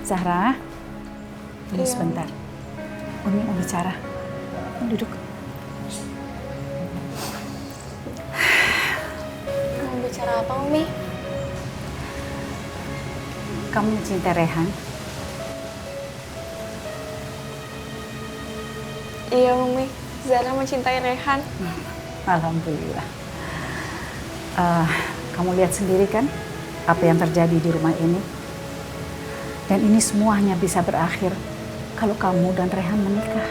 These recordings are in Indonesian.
Zahra, tunggu sebentar. Umi mau bicara. Duduk. Mau bicara apa, Umi? Kamu mencintai Rehan? Iya, Umi. Zahra mencintai Rehan. Alhamdulillah. Kamu lihat sendiri kan apa yang terjadi di rumah ini? Dan ini semua hanya bisa berakhir kalau kamu dan Rehan menikah.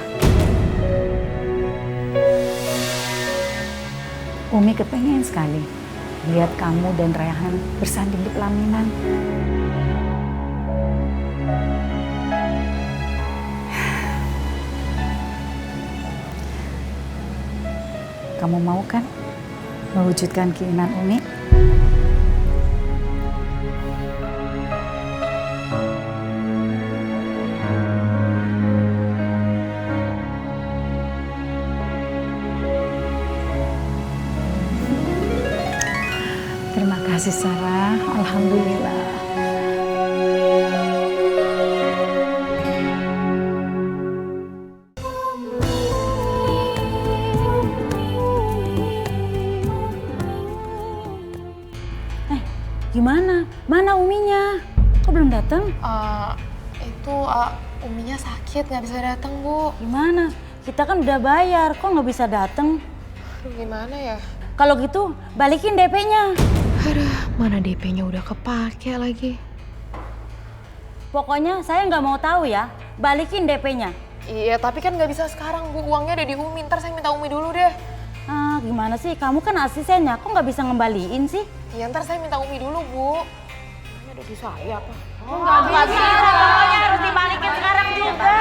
Umi kepengen sekali lihat kamu dan Rehan bersanding di pelaminan. Kamu mau kan mewujudkan keinginan Umi? Terima kasih Sarah, alhamdulillah. Gimana? Mana Uminya? Kok belum datang? Uminya sakit, nggak bisa datang, Bu. Gimana? Kita kan udah bayar, kok nggak bisa datang? Gimana ya? Kalau gitu, balikin DP-nya. Aduh, mana DP-nya udah kepake lagi. Pokoknya saya nggak mau tahu ya, balikin DP-nya. Iya, tapi kan nggak bisa sekarang, Bu. Uangnya ada di Umi, ntar saya minta Umi dulu deh. Ah, gimana sih? Kamu kan asistennya, kok nggak bisa ngembaliin sih? Iya, ntar saya minta Umi dulu, Bu. Ini ada di saya, apa? Nggak bisa, pokoknya harus dibalikin sekarang juga.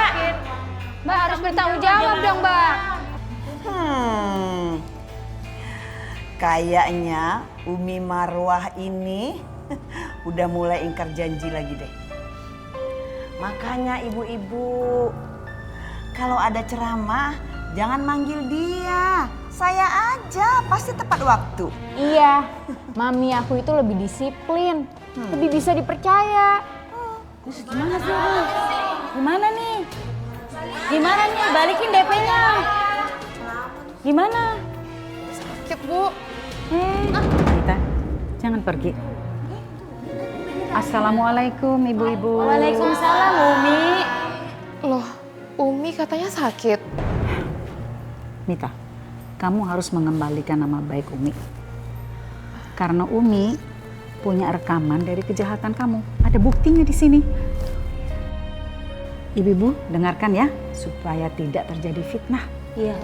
Mbak harus bertanggung jawab dong, Mbak. Kayaknya Umi Marwah ini udah mulai ingkar janji lagi deh. Makanya ibu-ibu, kalau ada ceramah jangan manggil dia. Saya aja pasti tepat waktu. Iya, mami aku itu lebih disiplin, lebih bisa dipercaya. Terus gimana sih? Gimana nih? Gimana nih? Balikin DP-nya. Gimana? Sakit, Bu. Kita jangan pergi. Assalamualaikum ibu-ibu. Waalaikumsalam, Umi. Loh, Umi katanya sakit. Mita, kamu harus mengembalikan nama baik Umi. Karena Umi punya rekaman dari kejahatan kamu. Ada buktinya di sini. Ibu-ibu, dengarkan ya, supaya tidak terjadi fitnah. Iya.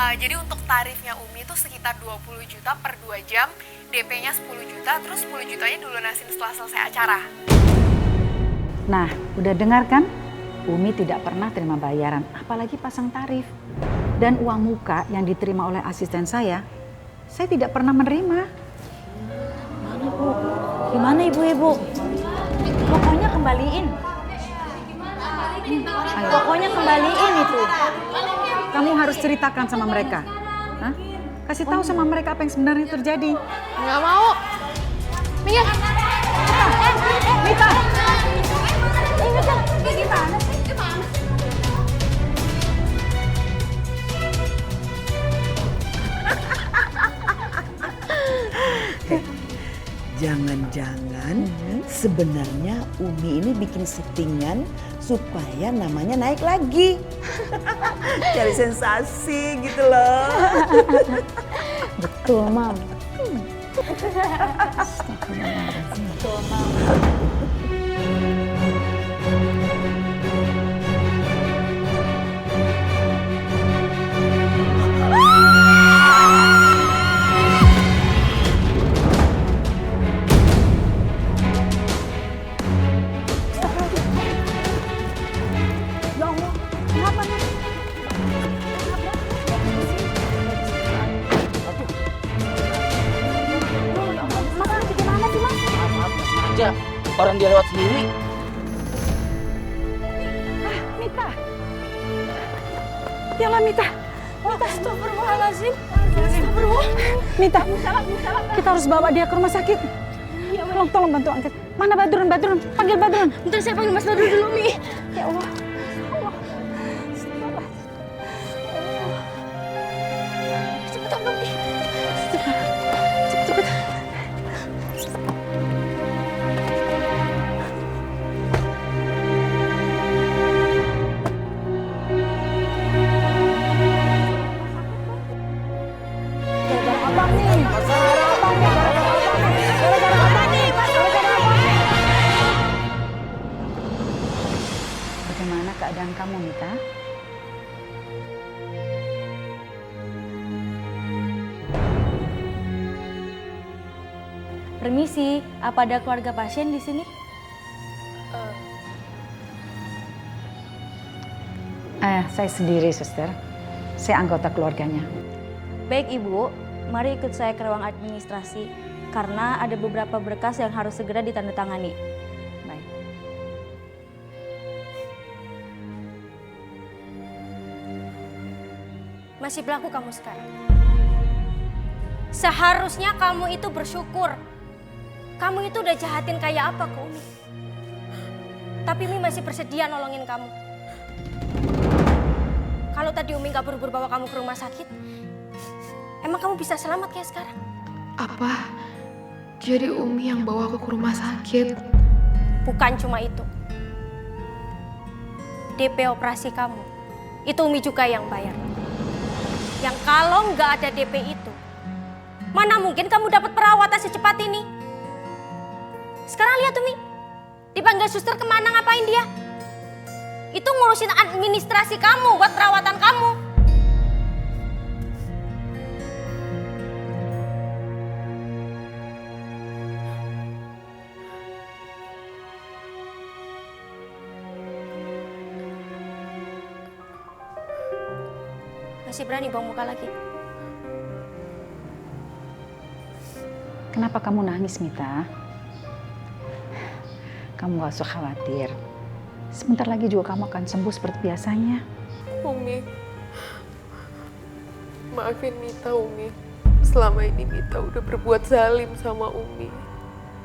Jadi untuk tarifnya Umi itu sekitar 20 juta per 2 jam, DP-nya 10 juta, terus 10 jutanya dilunasin setelah selesai acara. Nah, udah dengar kan? Umi tidak pernah terima bayaran, apalagi pasang tarif. Dan uang muka yang diterima oleh asisten saya tidak pernah menerima. Mana, Bu? Gimana ibu-ibu? Pokoknya kembaliin. Pokoknya kembaliin itu. Kamu harus ceritakan sama mereka. Hah? Kasih tahu sama mereka apa yang sebenarnya terjadi. Nggak mau. Minggir. Mita! Jangan-jangan sebenarnya Umi ini bikin settingan supaya namanya naik lagi. Cari sensasi gitu loh. Betul, Mam. Betul, Mam. Orang dia lewat sendiri. Mita! Yalah Mita! Mita, astagfirullahaladzim. Astagfirullah. Mita, kita harus bawa dia ke rumah sakit. tolong bantu angkat. Mana Badrun? Panggil Badrun. Bentar saya panggil Mas Badrun dulu, Mi. Ya Allah. Cepetan dong, Mi. Cepet. Bagaimana keadaan kamu, Mita? Permisi, apa ada keluarga pasien di sini? Saya sendiri, suster. Saya anggota keluarganya. Baik Ibu, mari ikut saya ke ruang administrasi karena ada beberapa berkas yang harus segera ditandatangani. Baik. Masih berlaku kamu sekarang. Seharusnya kamu itu bersyukur. Kamu itu udah jahatin kayak apa ke Umi. Tapi Umi masih bersedia nolongin kamu. Kalau tadi Umi gak buru-buru bawa kamu ke rumah sakit, emang kamu bisa selamat kayak sekarang? Apa? Jadi Umi yang bawa aku ke rumah sakit? Bukan cuma itu. DP operasi kamu, itu Umi juga yang bayar. Yang kalau nggak ada DP itu, mana mungkin kamu dapat perawatan secepat ini? Sekarang lihat Umi, dipanggil suster kemana ngapain dia? Itu ngurusin administrasi kamu buat perawatan kamu. Masih berani bawa muka lagi? Kenapa kamu nangis, Mita? Kamu gak usah khawatir. Sebentar lagi juga kamu akan sembuh seperti biasanya. Umi, maafin Mita, Umi. Selama ini Mita udah berbuat zalim sama Umi.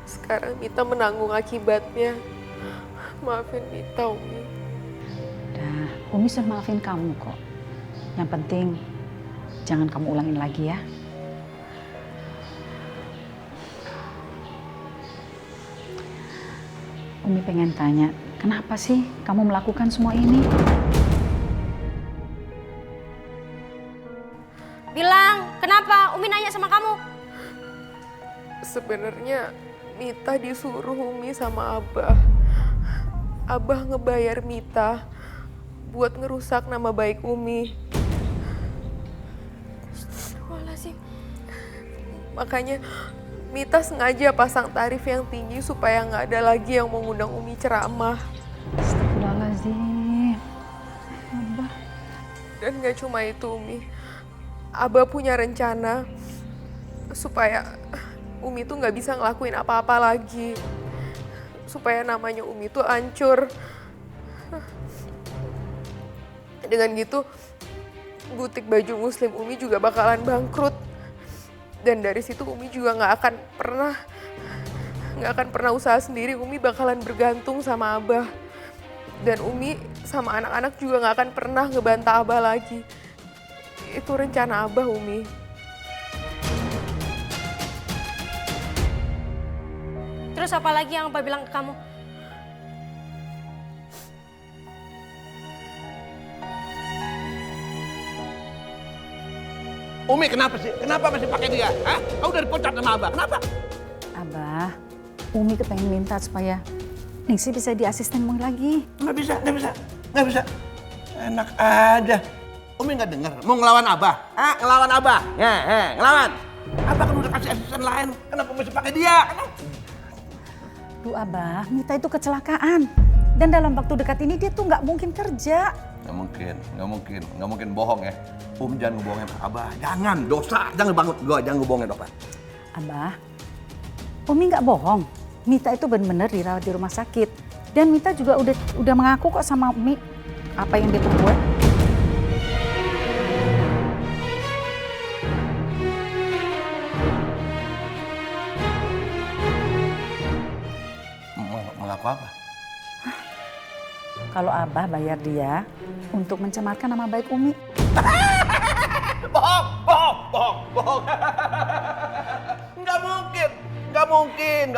Sekarang Mita menanggung akibatnya. Maafin Mita, Umi. Udah, Umi sudah maafin kamu kok. Yang penting, jangan kamu ulangin lagi ya. Umi pengen tanya, kenapa sih kamu melakukan semua ini? Bilang, kenapa? Umi nanya sama kamu. Sebenarnya Mita disuruh Umi sama Abah. Abah ngebayar Mita buat ngerusak nama baik Umi. Astagfirullahaladzim. Makanya Mita sengaja pasang tarif yang tinggi supaya nggak ada lagi yang mau ngundang Umi ceramah. Astagfirullahaladzim. Abah. Dan nggak cuma itu, Umi. Abah punya rencana supaya Umi tuh nggak bisa ngelakuin apa-apa lagi. Supaya namanya Umi tuh hancur. Dengan gitu, butik baju muslim Umi juga bakalan bangkrut. Dan dari situ Umi juga nggak akan pernah usaha sendiri. Umi bakalan bergantung sama Abah. Dan Umi sama anak-anak juga nggak akan pernah ngebantah Abah lagi. Itu rencana Abah, Umi. Terus apa lagi yang Abah bilang ke kamu? Umi kenapa sih? Kenapa masih pakai dia? Hah? Kau udah dipecat sama Abah, kenapa? Abah, Umi kepengen minta supaya Ningsi bisa di asisten Umi lagi. Nggak bisa. Enak aja. Umi nggak dengar, mau ngelawan Abah? Hah? Ngelawan Abah? Ngelawan. Abah kan udah kasih asisten lain, kenapa masih pakai dia? Duh Abah, Mita itu kecelakaan. Dan dalam waktu dekat ini dia tuh nggak mungkin kerja. Nggak mungkin bohong ya. Jangan ngebohongin Abah, jangan, dosa, jangan ngebohongin Abah. Abah, Umi nggak bohong. Mita itu benar-benar dirawat di rumah sakit. Dan Mita juga udah mengaku kok sama Umi apa yang dia perbuat. laku apa? Kalau Abah bayar dia untuk mencemarkan nama baik Umi. Bohong. Nggak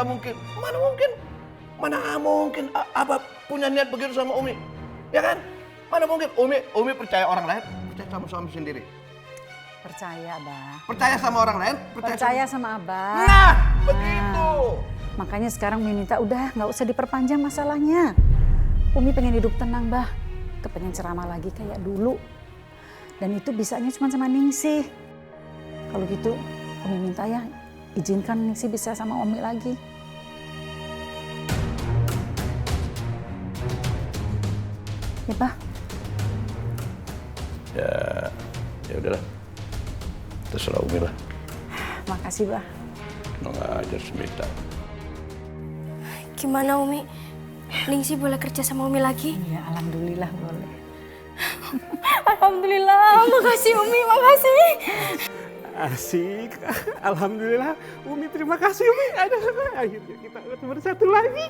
mungkin. Mana mungkin Abah punya niat begitu sama Umi. Ya kan? Mana mungkin Umi percaya orang lain, percaya sama suami sendiri. Percaya, Abah. Percaya sama orang lain, Percaya sama Abah. Nah, begitu. Makanya sekarang Umi minta udah nggak usah diperpanjang masalahnya. Umi pengen hidup tenang, Bah. Kepengen ceramah lagi kayak dulu. Dan itu bisanya cuma sama Ningsih. Kalau gitu, Umi minta ya, izinkan Ningsih bisa sama Umi lagi. Ya, Bah. Ya udahlah. Terserah Umi lah. Makasih, Bah. Tenang aja, Smita. Gimana Umi? Ningsih boleh kerja sama Umi lagi? Iya, alhamdulillah boleh. Alhamdulillah, makasih Umi, makasih. Asik, alhamdulillah. Umi terima kasih Umi. Akhirnya kita bersatu lagi.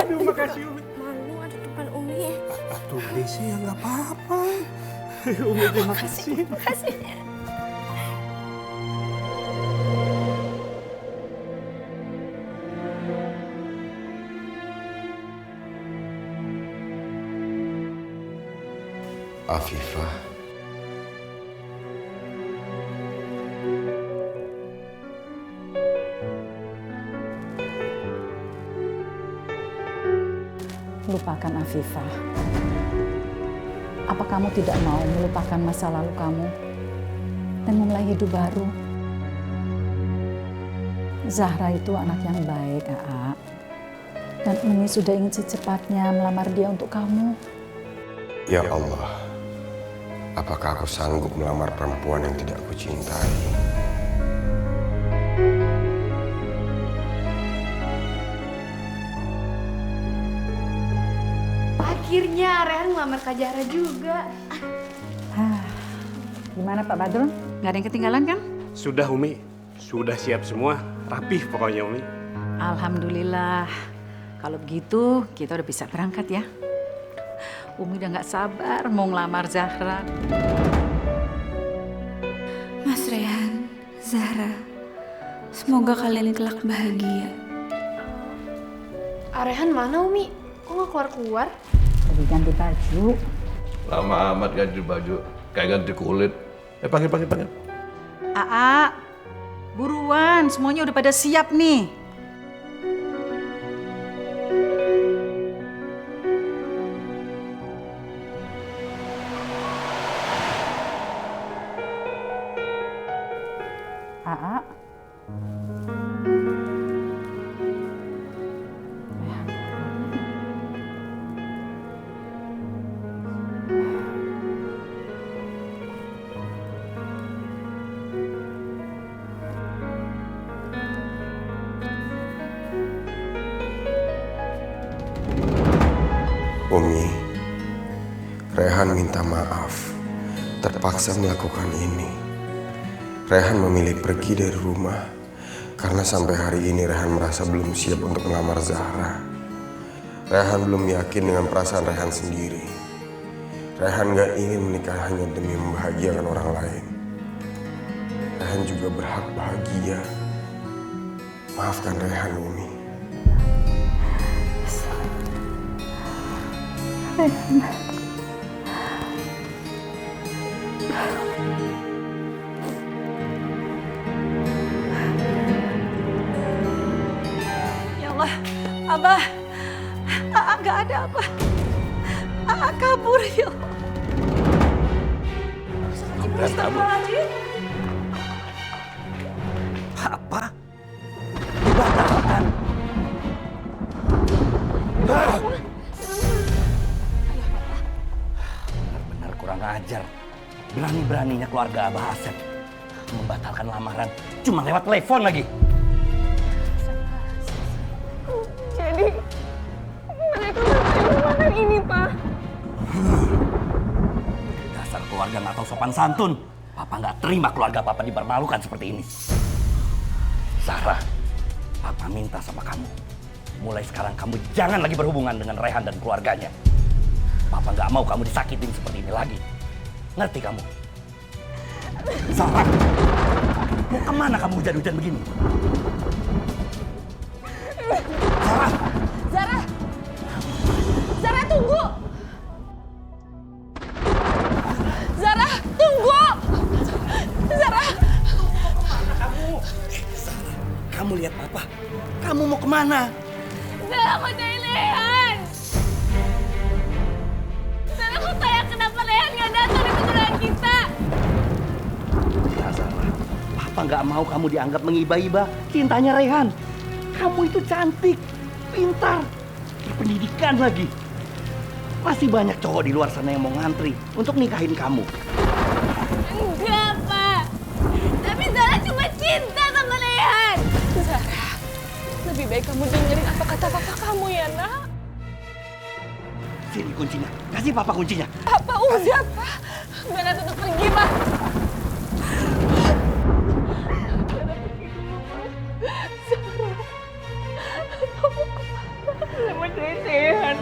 Aduh, makasih Umi. Malu ada depan Umi. Tuh Desi ya nggak apa-apa. Umi terima kasih. Makasih. Afifah. Lupakan Afifah. Apa kamu tidak mau melupakan masa lalu kamu dan memulai hidup baru? Zahra itu anak yang baik, Aa. Dan Umi sudah ingin secepatnya melamar dia untuk kamu. Ya Allah, apakah aku sanggup melamar perempuan yang tidak aku cintai? Akhirnya Rehan ngelamar Kak Zahra juga. Gimana Pak Badrun? Gak ada yang ketinggalan kan? Sudah Umi, sudah siap semua. Rapih pokoknya Umi. Alhamdulillah. Kalau begitu kita udah bisa berangkat ya. Umi udah gak sabar mau ngelamar Zahra. Mas Rehan, Zahra, semoga kalian kelak bahagia. Rehan mana Umi? Kok nggak keluar-keluar? Lagi ganti baju. Lama amat ganti baju, kayak ganti kulit. Panggil. Aa, buruan, semuanya udah pada siap nih. Aa. Umi, Rehan minta maaf, terpaksa melakukan ini. Rehan memilih pergi dari rumah karena sampai hari ini Rehan merasa belum siap untuk melamar Zahra. Rehan belum yakin dengan perasaan Rehan sendiri. Rehan gak ingin menikah hanya demi membahagiakan orang lain. Rehan juga berhak bahagia. Maafkan Rehan, Umi. Ya Allah, Abah, Aa gak ada Abah. Aa kabur ya Allah. Astagfirullahaladzim. Apa? Dibatalkan? Benar-benar kurang ajar. Berani-beraninya keluarga Abah Asep membatalkan lamaran cuma lewat telepon lagi. Jadi mereka batalin lamaran ini, Pak. Dasar keluarga nggak tahu sopan santun. Papa nggak terima keluarga Papa dipermalukan seperti ini. Zahra, Papa minta sama kamu. Mulai sekarang kamu jangan lagi berhubungan dengan Rehan dan keluarganya. Papa nggak mau kamu disakitin seperti ini lagi. Ngerti kamu? Zara, mau kemana kamu hujan-hujan begini? Zara! Zara! Zara, tunggu! Zara, tunggu! Zara! Kamu lihat Papa? Kamu mau kemana? Zara, mau cari Rehan! Zara, aku tanya kenapa Rehan gak datang di pernikahan kita? Ya Zara, Papa nggak mau kamu dianggap mengiba-iba cintanya Rehan. Kamu itu cantik, pintar, berpendidikan lagi. Masih banyak cowok di luar sana yang mau ngantri untuk nikahin kamu. Enggak, Pak. Tapi Zara cuma cinta sama Rehan. Zara, lebih baik kamu dengerin apa kata papa kamu ya, Nak. Sini kuncinya, kasih Papa kuncinya. Apa udah, Pak? Zara tetap pergi, Pak. Zara, kamu kemana? Sama Rehan.